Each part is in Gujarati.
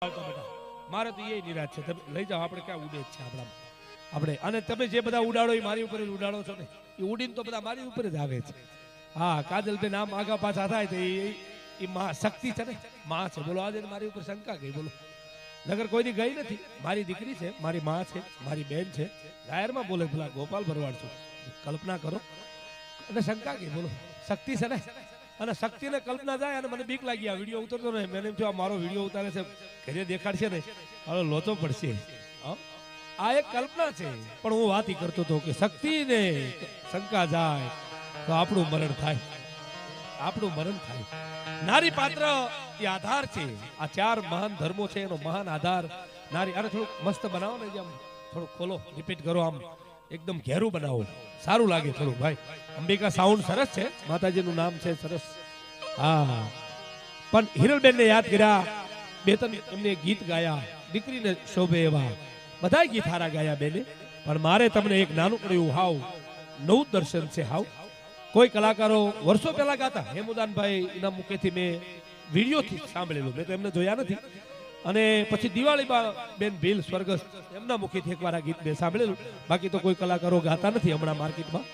મારે તો એ નિરાશ છે. તમે લઈ જાઓ, આપણે ક્યાં ઉડે છે આપણે અને તમે જે બધા ઉડાડો એ મારી ઉપર ઉડાડો છો ને, એ ઉડીને તો બધા મારી ઉપર જ આવે છે. હા, કાજલબેન આમ આગા પાછા થાય તો એ માં શક્તિ છે ને, માં છે. બોલો આજે મારી ઉપર શંકા ગઈ, બોલો નગર કોઈ દી ગઈ નથી. મારી દીકરી છે, મારી માં છે, મારી બેન છે. જાહેરમાં બોલે પેલા ગોપાલ ભરવાડ છું, કલ્પના કરો અને શંકા ગઈ. બોલો શક્તિ છે ને, અને શક્તિ ને કલ્પના જાય અને મને બીક લાગી. આ વિડીયો ઉતરતો ને મને એમ થયું આ મારો વિડીયો ઉતારે છે, ઘરે દેખાડશે ને હવે લોચો પડશે. આ એક કલ્પના છે, પણ હું વાત કરતો હતો કે શક્તિ ને શંકા જાય તો આપણું મરણ થાય, આપણું મરણ થાય. નારી પાત્ર એ આધાર છે. આ ચાર મહાન ધર્મો છે, એનો મહાન આધાર નારી. અને થોડુંક મસ્ત બનાવો ને, જેમ થોડુંક ખોલો, રિપીટ કરો, આમ એકદમ ઘેરું બનાવો, સારું લાગે થોડું. ભાઈ અંબિકા સાઉન્ડ સરસ છે, માતાજીનું નામ છે સરસ. હા, પણ હિરલબેન ને યાદ કર્યા, બે ત્રણ એમને ગીત ગાયા, દીકરીને શોભે એવા બધા ગીત હારા ગાયા બેને. પણ મારે તમને એક નાનું પડ્યું હાવ નવું દર્શન છે. હાવ કોઈ કલાકારો વર્ષો પહેલા ગાતા, હેમુદાનભાઈ એના મુખેથી મેં વિડીયોથી સાંભળેલું, મેં તો એમને જોયા નથી. અને પછી દિવાળીમાં બેન ભીલ સ્વર્ગસ્થ, એમના મુખેથી એકવાર આ ગીત મેં સાંભળેલું. બાકી તો કોઈ કલાકારો ગાતા નથી હમણાં માર્કેટમાં.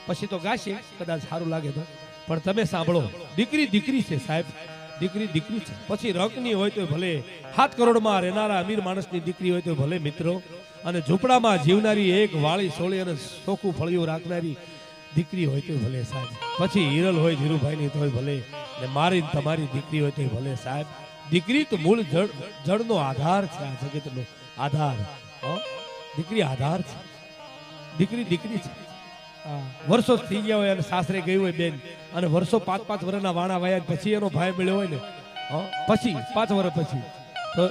પછી તો ગાશે કદાચ સારું લાગે તો, પણ તમે સાંભળો. દીકરી દીકરી છે સાહેબ, દીકરી દીકરી છે. પછી રંગની હોય તો ભલે, 7 કરોડમાં રહેનારા અમીર માણસની દીકરી હોય તો ભલે મિત્રો, અને ઝૂંપડામાં જીવનારી એક વાળી સોળી અને ચોખ્ખું ફળિયું રાખનારી દીકરી હોય તો ભલે સાહેબ. પછી હિરલ હોય ધીરુભાઈની તોય ભલે, ને મારી તમારી દીકરી હોય તો ભલે સાહેબ. દીકરી તો મૂળ જળનો આધાર છે, આ જગતનો આધાર. દીકરી આધાર છે, દીકરી દીકરી છે. વર્ષો થઈ ગયા હોય અને સાસરે ગઈ હોય બેન, અને વર્ષો 5-5 વર્ષના વાણા વાયા પછી એનો ભાઈ મળ્યો હોય ને, પછી 5 વર્ષ પછી તો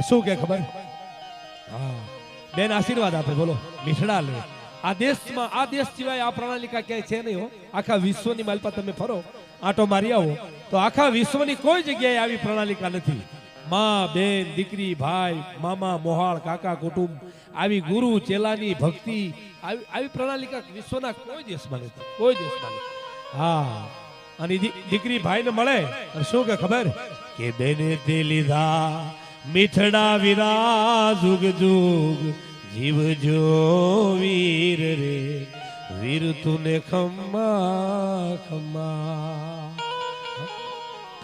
શું કે ખબર? હા, બેન આશીર્વાદ આપે, બોલો મીઠડા લે. આ દેશમાં, આ દેશ સિવાય આ પ્રણાલિકા ક્યાંય છે નહીં હો. આખા વિશ્વની માલપા તમે ફરો, આટો મારી આવો તો આખા વિશ્વની કોઈ જગ્યાએ આવી પ્રણાલિકા નથી. માં, બેન, દીકરી, ભાઈ, મામા, મોહાળ, કાકા, કુટુંબ, આવી ગુરુ ચેલાની ભક્તિ, આવી પ્રણાલિકા વિશ્વના કોઈ દેશમાં નથી, કોઈ દેશમાં નથી. હા, અને દીકરી ભાઈને મળે શું કે ખબર? કે બેને તે લીધા મીઠડા વીરા, જુગ જુગ જીવજો વીર રે, વીર તુને ખમ્મા ખમ્મા.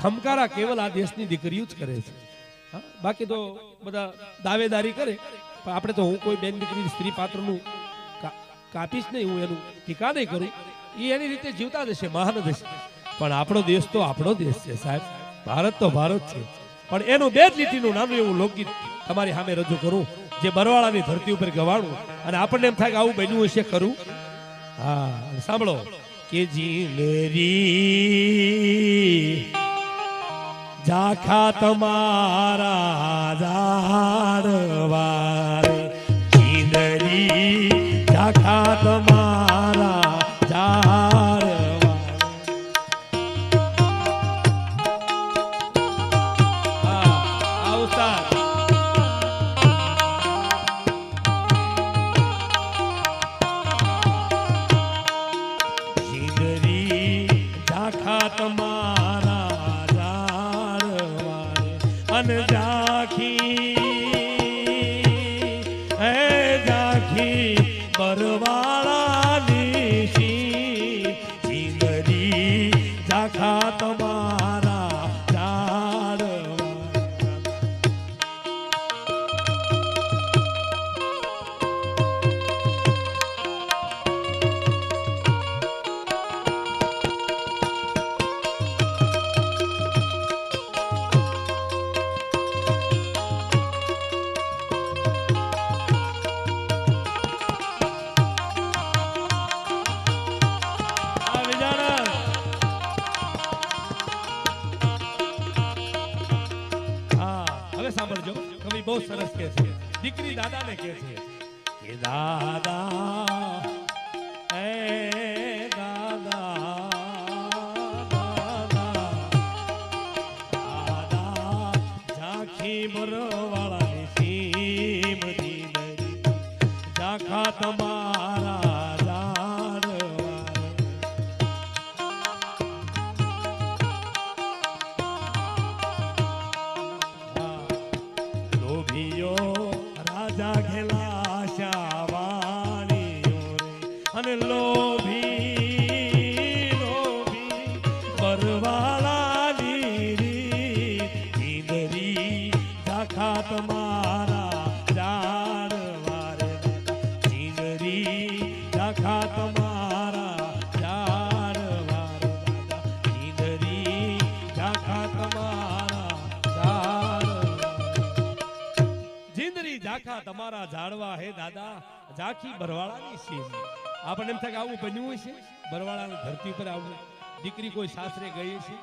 ખમકારા કેવલ આ દેશની દીકરીઓ જ કરે છે. બાકી તો બધા દાવેદારી કરે, પણ આપણે તો, હું કોઈ બેન દીકરી સ્ત્રી પાત્રનું કાપીશ નહીં, હું એનું ટીકા નહીં કરું. એ એની રીતે જીવતા જશે, મહાન જશે. પણ આપણો દેશ તો આપણો દેશ છે સાહેબ, ભારત તો ભારત છે. પણ એનું 2 લીટીનું નાનું એવું લોકગીત તમારી સામે રજૂ કરું, જે બરવાળાની ધરતી ઉપર ગવાણું, અને આપણને એમ થાય કે આવું બન્યું હશે ખરું. હા, સાંભળો. કે જીલેરી ઝાખા તમારા ઝાડવારે, જીલેરી ઝાખા તમારા ઝાડવારે. હા, આવતા ઝાખી હે ઝાખી બરવાળાની સી, જીંદરી ઝાખા તમારા ઝાડવા. સાંભળજો, કવિ બહુ સરસ કહે છે. દીકરી દાદાને કહે છે કે દાદા એ દાદા, દાદા ઝાંખી બરવાળાની સીમ દીકરી, ઝાંખા તમારા ઝાડવારે. ચીંદરી ઝાખા તમારા જાડવા રે દાદા ચીંદરી ઝાખા તમારા જાડવા રે દાદા ચીંદરી ઝાખા તમારા જાડવા ચીંદરી ઝાખા તમારા જાડવા હે દાદા ઝાખી બરવાળાની સીમ આપણને એમ થાય કે આવું બન્યું છે બરવાળાની ધરતી પર આવું દીકરી કોઈ સાસરે ગઈ છે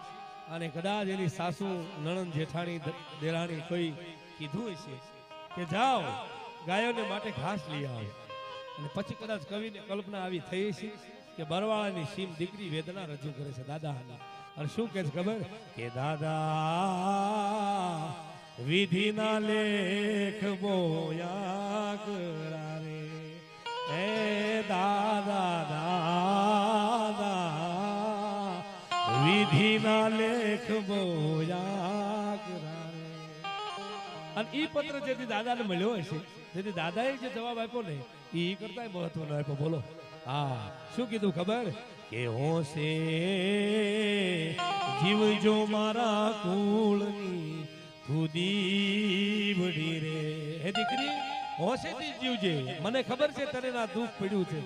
અને કદાચ એની સાસુ નણંદ જેઠાણી દેરાણી કોઈ કીધું હશે કે જાઓ ગાયોને માટે ઘાસ લઈ આવો અને પછી કદાચ કવિને કલ્પના આવી થઈ છે કે બરવાળાની સીમ દીકરી વેદના રજૂ કરે છે દાદા અને શું કહે છે ખબર કે દાદા વિધિના લેખ બોયા કરારે હે દાદા દાદા વિધિના લેખ બોયા કરારે અને ઈ પત્ર જેથી દાદાને મળ્યો હશે જેથી દાદાએ જે જવાબ આપ્યો ને ઈ કરતાય મહત્વનો આપ્યો બોલો હા શું કીધું ખબર કે હોશે જીવજો મારા કુળની દીવડી રે હે દીકરી હોશેથી જીવજે મને ખબર છે તને ના દુઃખ પડ્યું છે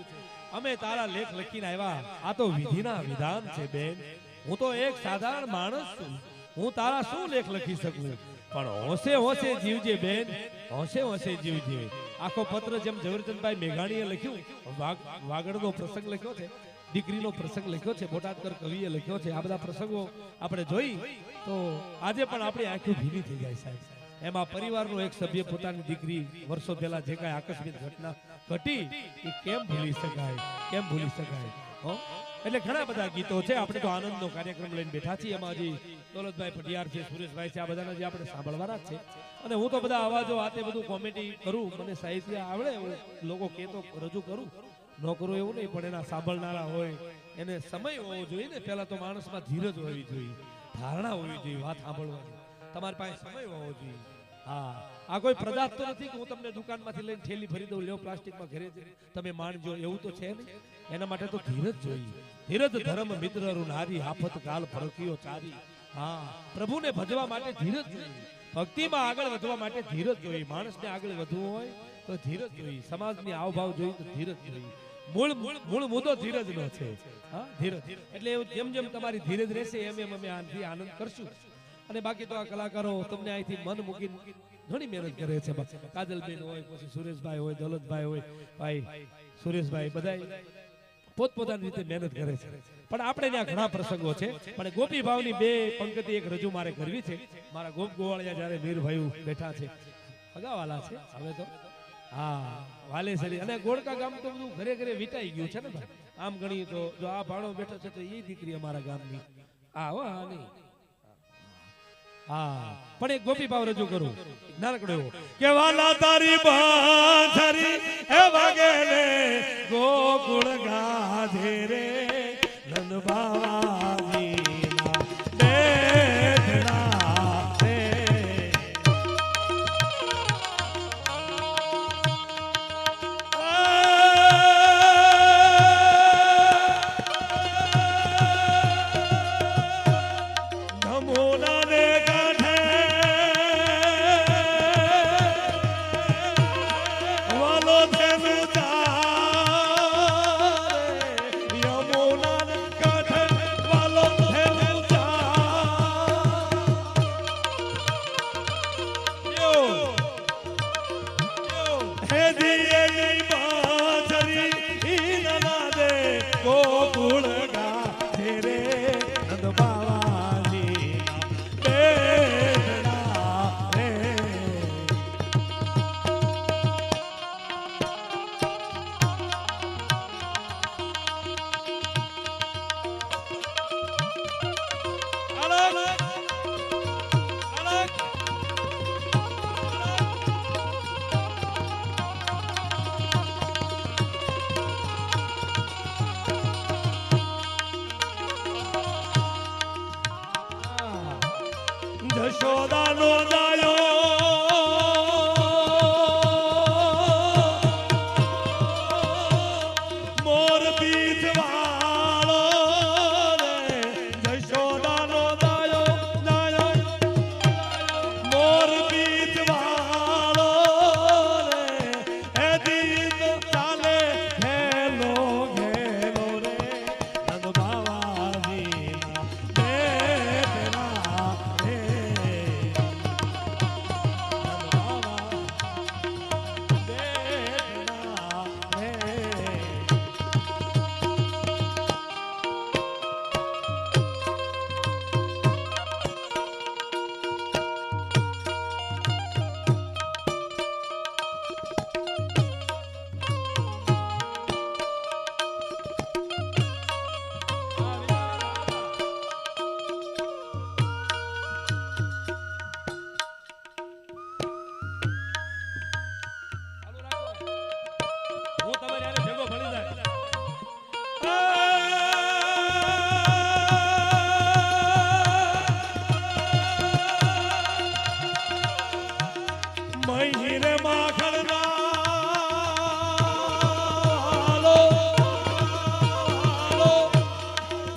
અમે તારા લેખ લખીને આવ્યા આ તો વિધિના વિધાન છે બેન હું તો એક સાધારણ માણસ છું હું તારા શું લેખ લખી શકું પણ હોશે હોશે જીવજે બેન હોશે હોશે જીવજે આખો પત્ર જેમ ઝવેરચંદભાઈ મેઘાણીએ લખ્યું વાગડનો પ્રસંગ લખ્યો છે દીકરીનો પ્રસંગ લખ્યો છે બોટાદકર કવિએ લખ્યો છે આ બધા પ્રસંગો આપણે જોઈ તો આજે પણ આપણી આંખો ભીની થઈ જાય સાહેબ એમાં પરિવારનો એક સભ્ય પોતાની દીકરી વર્ષો પહેલા જે કાંઈ આકસ્મિક ઘટના ઘટી એ કેમ ભૂલી શકાય એટલે ઘણા બધા ગીતો છે આપણે તો આનંદનો કાર્યક્રમ લઈને બેઠા છીએ એમાં હજી દોલતભાઈ પટિયાર છે સુરેશભાઈ છે આ બધાના જે આપણે સાંભળવાના જ છે અને હું તો બધા અવાજો આતે બધું કોમેડી કરું મને સાહિત્ય આવડે લોકો કે તો રજૂ કરું ન કરું એવું નહીં પણ એના સાંભળનારા હોય એને સમય હોવો જોઈએ ને પહેલા તો માણસમાં ધીરજ હોવી જોઈએ ધારણા હોવી જોઈએ વાત સાંભળવાની તમારી પાસે સમય હોવો જોઈએ હા આ કોઈ પદાર્થ તો નથી કે હું તમને દુકાનમાંથી લઈને થેલી ભરી દઉં લ્યો પ્લાસ્ટિકમાં ઘરે તમે માણજો એવું તો છે નહીં એના માટે તો ધીરજ જોઈએ ધીરજ ધર્મ મિત્ર નારી આફત કાલ ફરકીઓ ચારી હા પ્રભુને ભજવા માટે ધીરજ જોઈએ ભક્તિમાં આગળ વધવા માટે ધીરજ જોઈએ માણસને આગળ વધવું હોય તો ધીરજ જોઈએ સમાજની આવભાવ જોઈએ તો ધીરજ જોઈએ મૂળ મુદ્દો ધીરજનો છે હા ધીરજ એટલે જેમ જેમ તમારી ધીરજ રહેશે એમ એમ અમે આનાથી આનંદ કરશું અને બાકી તો આ કલાકારો તમને અહીંથી મન મૂકીને ઘણી મહેનત કરે છે કાજલબેન હોય પછી સુરેશભાઈ હોય દોલતભાઈ હોય ભાઈ સુરેશભાઈ બધા પોતપોતાની રીતે મહેનત કરે છે પણ આપણે ત્યાં ઘણા પ્રસંગો છે પણ ગોપી ભાવની બે પંક્તિ એક રજૂ મારે કરવી છે મારા ગોપ ગોવાળિયા જ્યારે મીરભાઈ બેઠા છે અગાવાલા છે હવે તો હા વાલેસરી અને ગોળકા ગામ તો બધું ઘરે ઘરે વિટાઈ ગયું છે ને ભાઈ આમ ગણી તો જો આ ભાણો બેઠો છે તો એ દીકરી અમારા ગામની હા નહીં હા પણ એક ગોપી ભાવ રજૂ કરું નાનકડો એવો કે વાલા તારી બાંધરી હે વાગેલે ગોકુળ ગાધે રે નંદ બાવાજીના બેઠડા રે નમોના રે યમો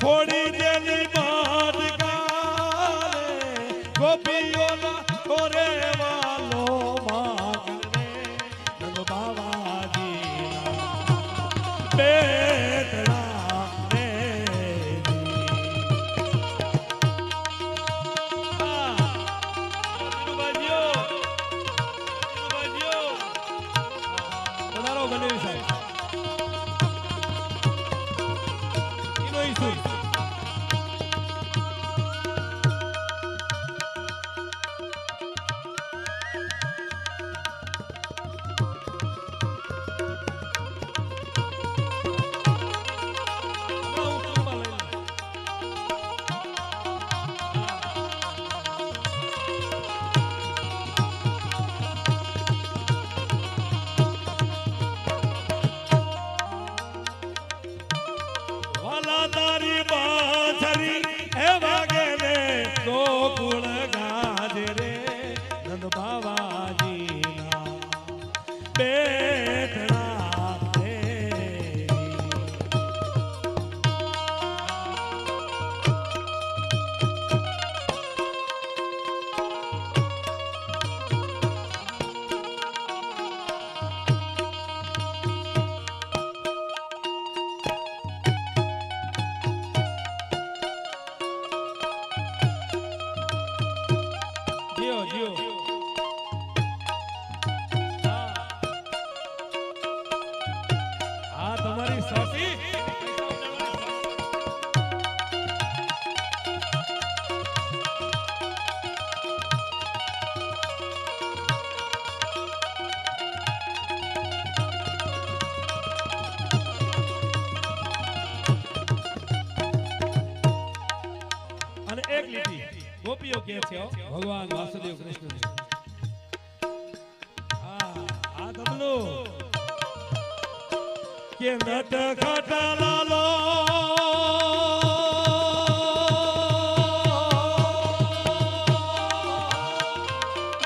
થોડી દેલી માટકારે ગોપીઓના છોરે વાલો માંગણે નંદ બાવાજીના બેટડા રે બનેવી સાહેબ એનો ઈસુ તારી બાછરી હે વાગે રે ગોકુળ ગાજે રે નંદ બાવાજીના બેટડા રે તમારી સાસી અને એક લીટી ગોપીઓ કહે છે ભગવાન વાસુદેવ કૃષ્ણ આ તમલો કે નટ ખટલાલો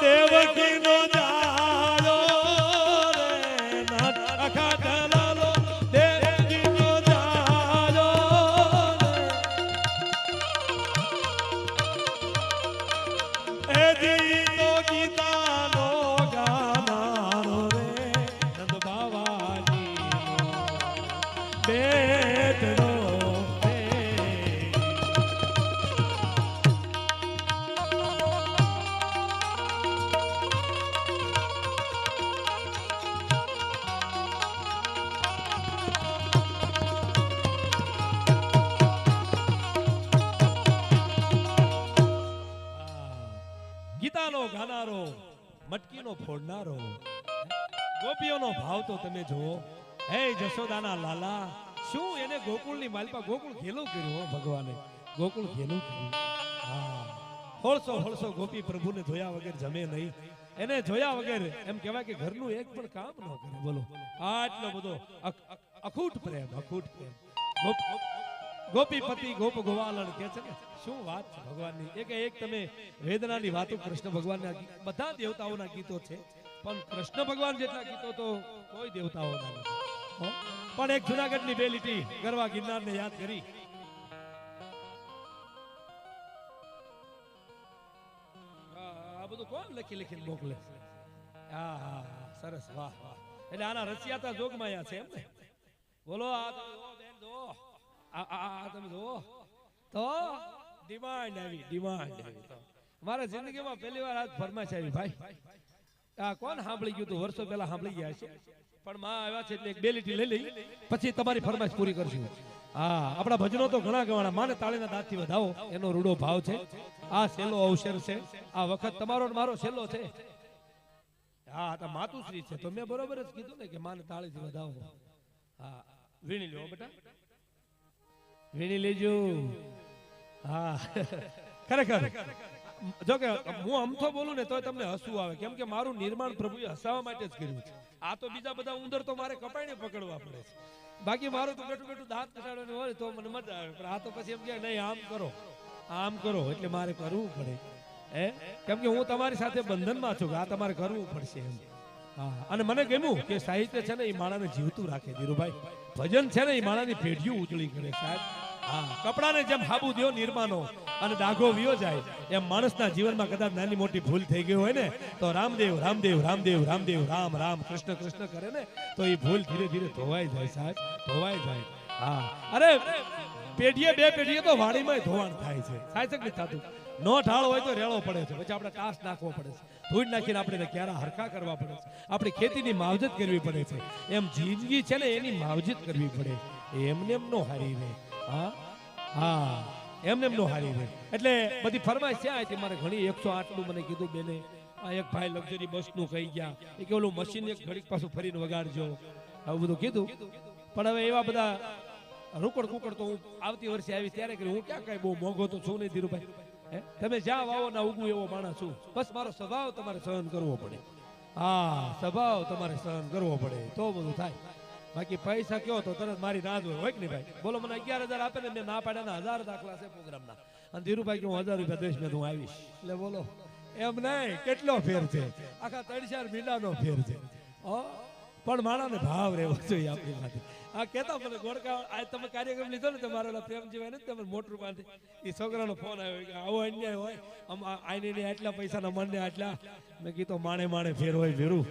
દેવકીનો જાળો રે નટ ખટલાલો દેવકીનો જાળો એ જીતો ગીતાનો ગાનારો રે નંદ બાવાજી બેટડો ગીતાનો ગાનારો મટકીનો ફોડનારો ગોપીઓનો ભાવ તો તમે જુઓ હે જશોદાના લાલા શું એને ગોકુળની માલિકા ગોકુળ ખેલું કર્યું હો ભગવાને ગોકુળ ખેલું કર્યું હા હોળસો ગોપી પ્રભુને જોયા વગર જમે નહીં એને જોયા વગર એમ કહેવાય કે ઘરનું એક પણ કામ ન કરે બોલો આટલો બધો અખૂટ પ્રેમ ગોપીપતિ ગોપ ગોવાલણ કે છે ને શું વાત છે ભગવાનની એક તમે વેદનાની વાતો કૃષ્ણ ભગવાનના બધા દેવતાઓના ગીતો છે પણ કૃષ્ણ ભગવાન જેટલા ગીતો તો કોઈ દેવતાઓના નથી પણ એક જુનાગઢની બે લીટી ગરવા ગિરનારને યાદ કરી આ બધું કોણ લખી મોકલે હા સરસ વાહ એટલે આના રચિયાતા જોગમાયા છે એમ ને બોલો આ બેન દો આ તમે જો તો ડિમાન્ડ આવી તો મારા જિંદગીમાં પહેલી વાર આજ ફરમાશ આવી ભાઈ આ કોણ સાંભળી ગયું તું વર્ષો પહેલા સાંભળી ગયા છે પણ માં આવ્યા છે એટલે એક બે લીટી લઈ લઈ પછી તમારી ફરમાશ પૂરી કરશું હા આપણા ભજનો તો ઘણા ગવાણા માને તાળીના દાંતથી વધાવો એનો રૂડો ભાવ છે આ છેલ્લો અવસર છે આ વખત તમારો મારો છેલ્લો છે હા તો માતુશ્રી છે તો મેં બરોબર જ કીધું ને કે માને તાળીથી વધાવો હા વીણી લો બેટા વીણી લેજો હા ખરેખર જો કે હું અમથો બોલું ને તો તમને હસવું આવે કેમ કે મારું નિર્માણ પ્રભુએ હસાવવા માટે જ કર્યું છે આ તો બીજા બધા ઉંદર તો મારે કપાઈને પકડવા પડે છે બાકી મારું તો બેઠું દાંત કટાડવાનું હોય તો મને મજા આવે પણ આ તો પછી એમ કે નહીં આમ કરો એટલે મારે કરવું પડે હે કેમ કે હું તમારી સાથે બંધનમાં છું આ તમારે કરવું પડશે એમ હા, અને મને ગમ્યું કે સાહિત્ય છે ને એ માણાને જીવતું રાખે ધીરુભાઈ. ભજન છે ને એ માણાની પેઢીઓ ઉજળી કરે સાહેબ. હા, કપડાને જેમ હાબુ દ્યો નિર્માનો અને ડાઘો વિયો જાય એમ માણસના જીવનમાં કદાચ નાની મોટી ભૂલ થઈ ગઈ હોય ને તો રામદેવ રામદેવ રામદેવ રામદેવ રામ રામ કૃષ્ણ કૃષ્ણ કરે ને તો એ ભૂલ ધીરે ધીરે ધોવાઈ જાય સાહેબ, ધોવાઈ જાય. હા, અરે પેઢીએ બે પેઢીએ તો વાડીમાં ધોવાણ થાય છે, થાય છે કે થતું? નો ઢાળ હોય તો રેળો પડે છે, પછી આપણે ટાસ નાખવો પડે છે, ધૂળ નાખીને આપણે ક્યારા હરખા કરવા પડે છે, આપણી ખેતીની માવજત કરવી પડે છે. એમ જિંદગી છે ને એની માવજત કરવી પડે, એમને એમ નો હારી રહે. હા હા, એમને એમ નો હારી રહે. એટલે બધી ફરમાઈશ છે હતી મારે ઘણી. 108 નું મને કીધું બેને. આ એક ભાઈ લક્ઝરી બસ નું કહી ગયા એ કે ઓલું મશીન એક ઘડીક પાછું ફરીને વગાડજો, આવું બધું કીધું. પણ હવે એવા બધા રોકડ કુકડ તો હું આવતી વર્ષે આવી ત્યારે કર્યું. હું ક્યાં કઈ બહુ મોંઘો તો છું નહીં ધીરુભાઈ. તમે જ્યાં વાવો ના ઉગવું એવો માણસ છું. બસ મારો સ્વભાવ તમારે સહન કરવો પડે. હા, સ્વભાવ તમારે સહન કરવો પડે તો બધું થાય. બાકી પૈસા કયો તો તરત મારી ના જ હોય કે નહીં ભાઈ? બોલો, મને 11,000 આપે ને મેં ના પાડ્યા 1000 દાખલા છે પ્રોગ્રામના. અને ધીરુભાઈ કે હું 1000 રૂપિયા દઈશ ને હું આવીશ. એટલે બોલો એમ નહીં, કેટલો ફેર છે? આખા 3-4 મહિનાનો ફેર છે. પણ માણાને ભાવ રહેવો જોઈએ આપણી માટે. આ કહેતા મને ગોળકા આ તમે કાર્યક્રમ લીધો ને તમારા પ્રેમજીભાઈ ને તમે મોટર પાસે એ છોકરાનો ફોન આવ્યો કે આવો અન્યાય હોય આમ આઈને આટલા પૈસાના મનને આટલા. મેં કીધું માણે માણે ફેર હોય ભેરું.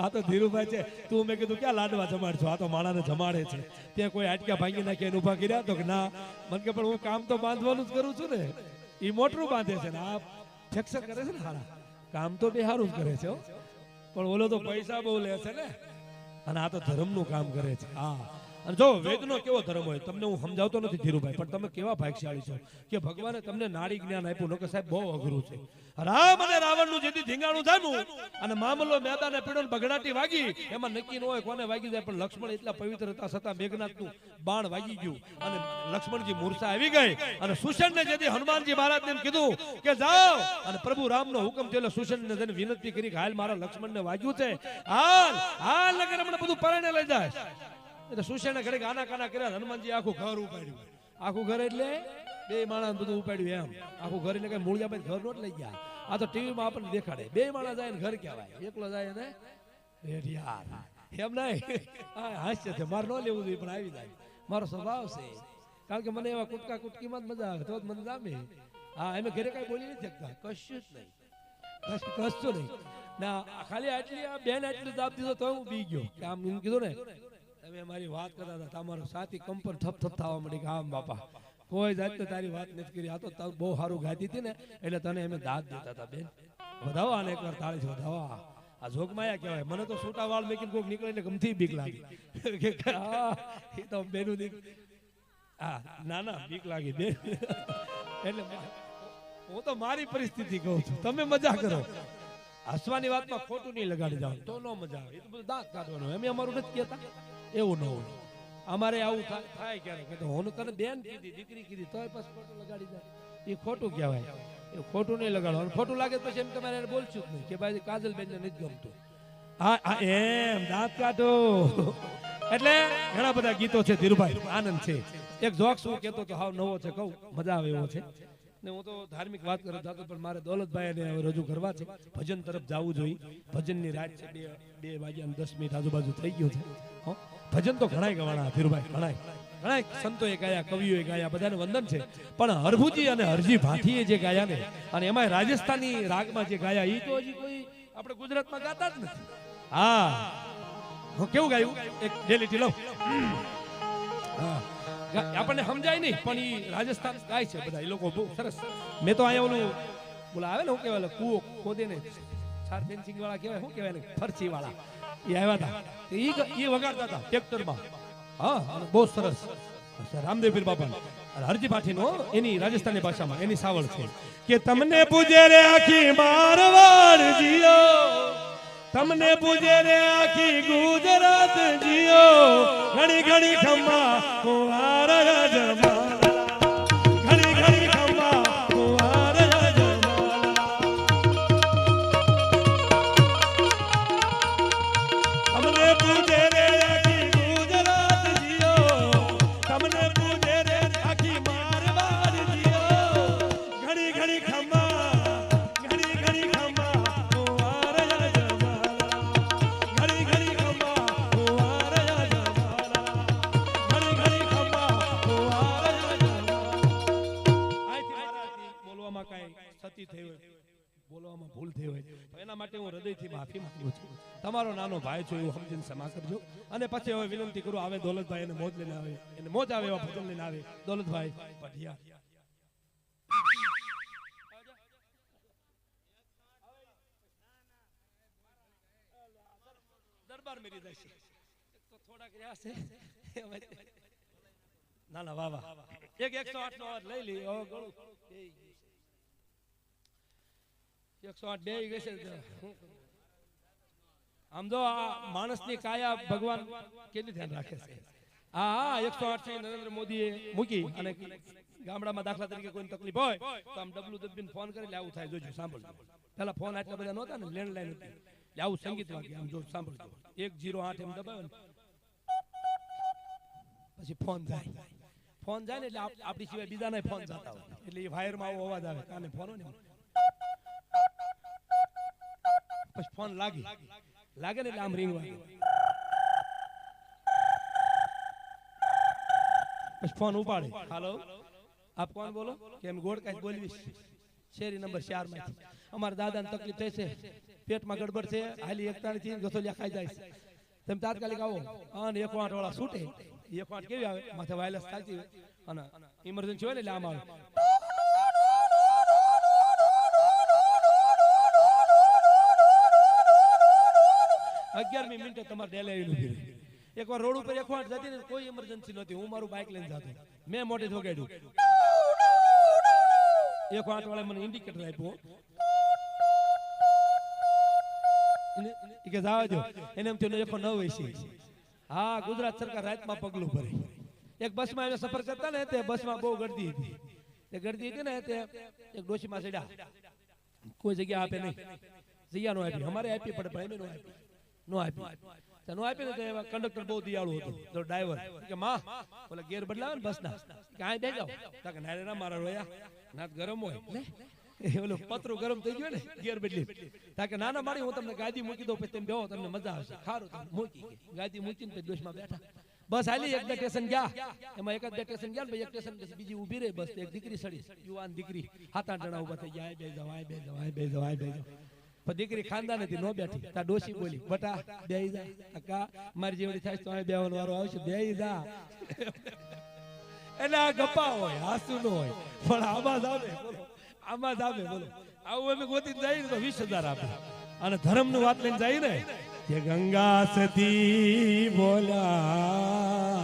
આ તો ધીરુભાઈ છે. તું મેં કીધું ક્યાં લાડવા જમાડશો? આ તો માણાને જમાડે છે. ત્યાં કોઈ આટક્યા ભાંગી નાખી એને ઉભા કર્યા તો કે ના. મને કે પણ હું કામ તો બાંધવાનું જ કરું છું ને. એ મોટરું બાંધે છે ને આ ફેક્સર કરે છે ને. હારા કામ તો બે સારું જ કરે છે, પણ ઓલો તો પૈસા બહુ લે છે ને. અને આ તો ધર્મનું કામ કરે છે. હા, અને જો વેદનો કેવો ધર્મ હોય તમને હું સમજાવતો નથી ધીરુભાઈ, પણ તમે કેવા ભાગ્યશાળી છો કે ભગવાને તમને નાડી જ્ઞાન આપ્યું. નકર સાહેબ બહુ અઘરું છે. રામ અને રાવણનું જેથી ધીંગાણું જામ્યું અને મામલો મેદાને પીડો બગડાટી વાગી, એમાં નક્કી ન હોય કોને વાગી જાય. પણ લક્ષ્મણ એટલા પવિત્ર હતા છતાં મેઘનાથનું બાણ વાગી ગયું અને લક્ષ્મણજી મૂર્છા આવી ગઈ. અને સુષણને જેથી હનુમાનજી મહારાજને એમ કીધું કે જાઓ, અને પ્રભુ રામનો હુકમ થયો. સુષણને જઈને વિનંતી કરી કે હાલ મારા લક્ષ્મણને વાગ્યું છે, હાલ હાલ નગર હમણાં બધું પરણે લઈ જાય. એટલે સુષેણે ઘરે આના કાના કર્યા. હનુમાનજી આખું ઘર ઉપાડ્યું. આખું ઘર એટલે બે માણસ બધું ઉપાડ્યું. એમ આખું ઘર એટલે કઈ મૂળજાભાઈ ઘર નોટ લઈ ગયા. આ તો ટીવીમાં આપણને દેખાડે. બે માણસ જાય ને ઘર કહેવાય, એકલો જાય ને યાર એમ નહીં. હા, હાસ્ય છે. મારે ન લેવું જોઈએ પણ આવી જાય. મારો સ્વભાવ છે. કારણ કે મને એવા કુટકા કુટકીમાં જ મજા આવે તો મને જામે. હા, એમ ઘરે કઈ બોલી નથી શકતા, કશું જ નહીં, કશું નહીં ના. ખાલી આટલી આ બેન આટલી દાબ દીધો તો હું બી ગયો કે આમ એમ કીધું ને તમે મારી વાત કરતા હતા. તમારો સાથી કંપન થપ થપ થવા માંડી કે આમ બાપા કોઈ જાત તારી વાત નથી કરી. આ તો બહુ સારું ગાતી હતી ને એટલે તને અમે દાદ દેતા હતા. બેન વધાવો આને એકવાર તાળી વધાવો. આ જોગમાયા કહેવાય. મને તો છૂટા વાળ મેકીને કોઈક નીકળે એટલે ગમતી બીક લાગી કે એ તો બેનું દીક. હા, ના ના બીક લાગી બેન. એટલે હું તો મારી પરિસ્થિતિ કહું છું, તમે મજા કરો. હસવાની વાતમાં ખોટું નહીં લગાડી જાવ તો ન મજા આવે. એ તો બધું દાંત કાઢવાનું. અમે અમારું નથી કહેતા એવું ન હોય. અમારે આવું થાય ક્યારેક કે હું તને બેન કીધી દીકરી કીધી તોય પછી ખોટું લગાડી જાય. એ ખોટું કહેવાય. એ ખોટું નહીં લગાડવાનું. ખોટું લાગે પછી એમ તમારે એને બોલશું જ નહીં કે ભાઈ કાજલબેન ને નથી ગમતું. હા એમ દાંત કાઢો. એટલે ઘણા બધા ગીતો છે ધીરુભાઈ, આનંદ છે. એક જોક શું કહેતો તો હાવ નવો છે, કહું મજા આવે એવો છે. ને હું તો ધાર્મિક વાત કરવા જતો પણ મારે દોલતભાઈને હવે રજૂ કરવા છે. ભજન તરફ જવું જોઈએ. ભજનની રાત છે. 2 વાગ્યા 10 મિનિટ આજુબાજુ થઈ ગયું છે. ભજન તો ઘણાય ગવાના ધીરુભાઈ, ઘણા સંતોએ ગાયા, કવિઓએ ગાયા, બધાને વંદન છે. પણ હરભુજી અને હરજી ભાટીએ જે ગાયા ને અને એમાં રાજસ્થાની રાગમાં જે ગાયા એ તો હજી કોઈ આપણે ગુજરાતમાં ગાતા જ નથી. હા, હું કેવું ગાયું એક ડેલીટી લઉં. હા, આપણને સમજાય નહીં પણ એ રાજસ્થાન ગાય છે બધા. એ લોકો બહુ સરસ. મેં તો અહીંયા ઓલું બોલા આવે ને શું કહેવાય કૂવો ખોદે ને ચાર ફેન્સિંગ વાળા કહેવાય શું કહેવાય ને ફરસી વાળા એ આવ્યા હતા. એ વગાડતા હતા ટ્રેક્ટરમાં. હા, બહુ સરસ. રામદેવ પીર બાપા હરજી પાઠીનો એની રાજસ્થાની ભાષામાં એની સાવળ છે કે તમને પૂજે રે આખી મારવાડ જીઓ, તમને પૂજે રે આખી ગુજરાત જીઓ, ઘણી ઘણી ખમ્મા કુંવાર જમા, ઘણી ઘણી ખમ્મા કુંવાર જમા, તમને પૂજે રે આખી ગુજરાત જીઓ, તમને પૂજે રે આખી મારવાડ જીઓ, ઘણી ઘણી ખમ્મા, ઘણી ઘણી ખમ્મા કુંવાર જમા. માટે હું હૃદયથી માફી માંગુ છું. તમારો નાનો ભાઈ છું એવું સમજીને ક્ષમા કરજો. અને પછી હવે વિનંતી કરું, આવે દોલતભાઈ એને મોજ લઈને આવે, એને મોજ આવે એવા ભજન લઈને આવે. દોલતભાઈ પઢિયા. દરબાર મેરી દશે તો થોડાક રહ્યા છે. ના ના વાહ વાહ. એક 108 નો અવાજ લઈ લી. ઓ ગળું 108 બે ગઈ છે. આમ જો આ માણસની કાયા ભગવાન કેટલી ધ્યાન રાખે છે. હા 108 થી નરેન્દ્ર મોદીએ મૂકી અને ગામડામાં દાખલા તરીકે કોઈ તકલીફ હોય તો આમ ડબલું દબીને ફોન કરી આવું થાય. જોજો સાંભળજો. પેલા ફોન આટલા બધા નહોતા ને, લેન્ડલાઈન હતી. આવું સંગીત વાગે આમ જો સાંભળજો. 108 એમ દબાવે ને પછી ફોન જાય. ફોન જાય ને એટલે આપણી સિવાય બીજાને ફોન જતા હોય એટલે એ વાયરમાં આવો અવાજ આવે. કાને ફોન હોય ને પછી ફોન લાગે ને એટલે આમ રિંગ વાગે. પછી ફોન ઉપાડે. હાલો આપ કોણ બોલો? કેમ ગોળકાઈ બોલવી? શેરી નંબર 4 માંથી અમારા દાદાને તકલીફ થઈ છે, પેટમાં ગડબડ છે, હાલી એકતા નથી, ગસોલિયા ખાઈ જાય છે. તમે તાત્કાલિક આવો. અને 108 વાળા છૂટે. 108 કેવી આવે? માથે વાયરલેસ ચાલતી હોય અને ઇમરજન્સી હોય ને એટલે આમ આવે. 11મી મિનિટે તમારે ડેલિવરી નું કીધું. એકવાર રોડ ઉપર 108 જતી ને કોઈ ઇમરજન્સી નહોતી. હું મારું બાઇક લઈને જતો, મેં મોઢે જોગાડ્યું. 108 વાળા મને ઇન્ડિકેટર આપ્યો. કે જાવા દો એને એમ થયું 109 છે. હા ગુજરાત સરકાર રાતમાં પગલું ભરે. એક બસમાં અમે સફર કરતા ને તે બસમાં બહુ ગર્દી હતી. તે ગર્દી હતી ને તે એક ડોશીમાં ચડ્યા. કોઈ જગ્યા આપે નહીં. જગ્યા નો આપી. અમારે આપી પડે પણ એમને નો આપી. નો આપી ને તો કંડક્ટર બહુ દિયાળુ હતો. તો ડ્રાઈવર કે માં ઓલે ગેર બદલાવે ને બસના કે આ દે જાવ. કે ના રે ના મારા રોયા ના ગરમ હોય ને ઓલું પતરું ગરમ થઈ ગયું ને ગેર બદલી. તાકે નાના મારી હું તમને ગાદી મૂકી દઉં પછી તમે બેહો, તમને મજા આવશે. ખારું તમે મૂકી ગાદી મૂકીને પછી ડોશમાં બેઠા. બસ હાલી એક બે સ્ટેશન ગયા. એમાં એક જ બે સ્ટેશન ગયા ને એક સ્ટેશન પછી બીજી ઊભી રહી બસ. એક દીકરી સડી, યુવાન દીકરી 7-8 જણા ઊભા થઈ ગયા. બે જવાય બે જવાય બે જવાય બે જવાય. પણ દીકરી ખાનદાન હતી, નો બેઠી. તા ડોશી બોલી બટા બેહી જા. કાકા મારી જેવડી થાય તો અહીં બેહવાનો વારો આવશે, બેહી જા. એટલે આ ગપ્પા હોય, હાસુ નો હોય, પણ આમાં જ આવે બોલો, આમાં જ આવે બોલો. આવું અમે ગોતી જાય ને તો 20,000 આપે. અને ધર્મ નું વાત લઈને જાય ને કે ગંગા સતી બોલા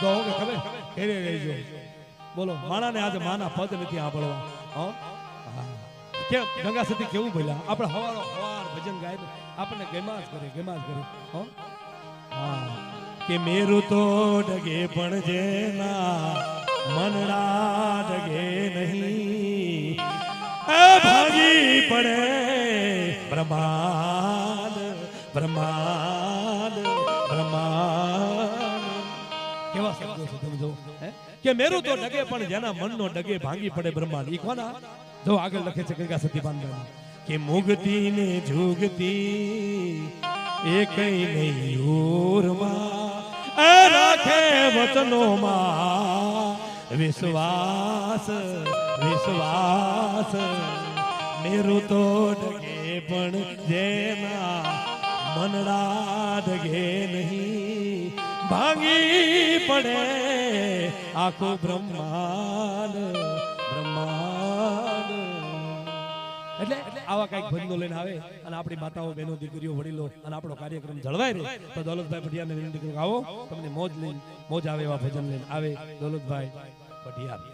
તો ખબર ઘરે રહેજો બોલો. માણાને આજે માના પદ નથી સાંભળવા. કેમ ગંગા સતી કેવું બોલ્યા? આપણે હવાર ભજન ગાય ને આપણને ગેમા જ કરે હા કે મેરું તો ડગે પણ જેના મનડા ડગે નહીં ભાગી પડે બ્રહ્માંડ બ્રહ્માંડ બ્રહ્માંડ. કેવા શબ્દો છે તમે જો કે મેરું તો ડગે પણ જેના મનનો ડગે ભાંગી પડે બ્રહ્માંડ. ઈ કોના જો આગળ લખે છે ગંગા સતી બાંધવાની કે મુગતી ને જુગતી એકઈ નહીં ઉરમાં રાખે વચનોમાં વિશ્વાસ વિશ્વાસ. મેરું તો ડગે પણ જેના મનડા ડગે નહીં ભાંગી પડે આખું બ્રહ્માંડ બ્રહ્માંડ. એટલે આવા કઈક ભજનો લઈને આવે અને આપણી માતાઓ બહેનો દીકરીઓ વડીલો અને આપણો કાર્યક્રમ જળવાય રહે તો દોલતભાઈ પઢિયાને વિનંતી કરું આવો તમને મોજ આવે એવા ભજન લઈને આવે દોલતભાઈ પઢિયા.